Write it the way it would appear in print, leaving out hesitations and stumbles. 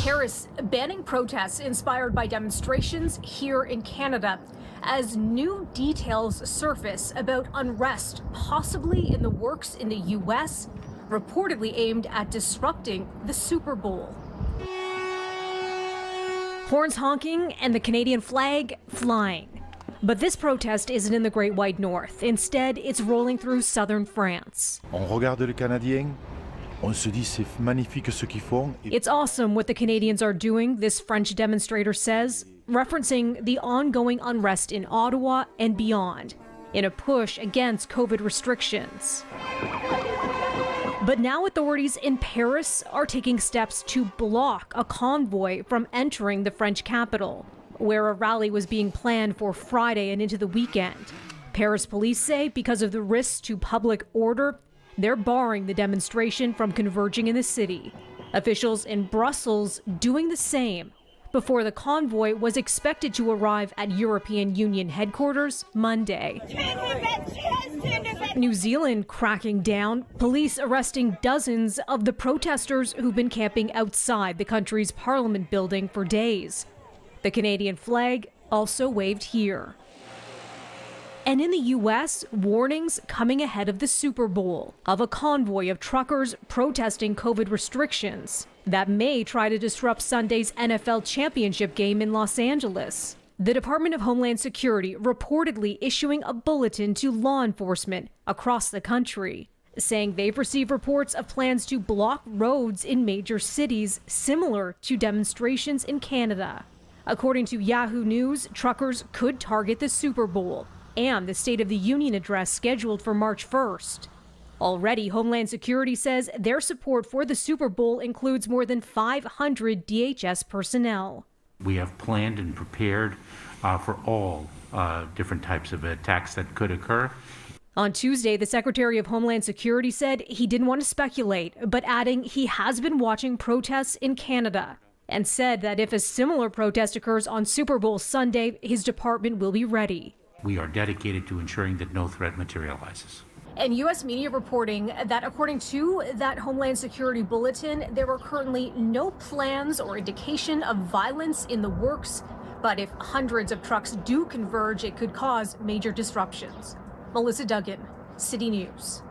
Paris banning protests inspired by demonstrations here in Canada as new details surface about unrest possibly in the works in the U.S., reportedly aimed at disrupting the Super Bowl. Horns honking and the Canadian flag flying. But this protest isn't in the Great White North. Instead, it's rolling through southern France. On regarde les Canadiens, on se dit c'est magnifique ce qu'ils font. It's awesome what the Canadians are doing, this French demonstrator says, referencing the ongoing unrest in Ottawa and beyond, in a push against COVID restrictions. But now authorities in Paris are taking steps to block a convoy from entering the French capital, where a rally was being planned for Friday and into the weekend. Paris police say because of the risks to public order, they're barring the demonstration from converging in the city. Officials in Brussels doing the same before the convoy was expected to arrive at European Union headquarters Monday. New Zealand cracking down, police arresting dozens of the protesters who've been camping outside the country's parliament building for days. The Canadian flag also waved here. And in the U.S., warnings coming ahead of the Super Bowl of a convoy of truckers protesting COVID restrictions that may try to disrupt Sunday's NFL championship game in Los Angeles. The Department of Homeland Security reportedly issuing a bulletin to law enforcement across the country, saying they've received reports of plans to block roads in major cities similar to demonstrations in Canada. According to Yahoo News, truckers could target the Super Bowl and the State of the Union address scheduled for March 1st. Already, Homeland Security says their support for the Super Bowl includes more than 500 DHS personnel. We have planned and prepared for all different types of attacks that could occur. On Tuesday, the Secretary of Homeland Security said he didn't want to speculate, but adding he has been watching protests in Canada and said that if a similar protest occurs on Super Bowl Sunday, his department will be ready. We are dedicated to ensuring that no threat materializes. And U.S. media reporting that according to that Homeland Security bulletin, there are currently no plans or indication of violence in the works. But if hundreds of trucks do converge, it could cause major disruptions. Melissa Duggan, City News.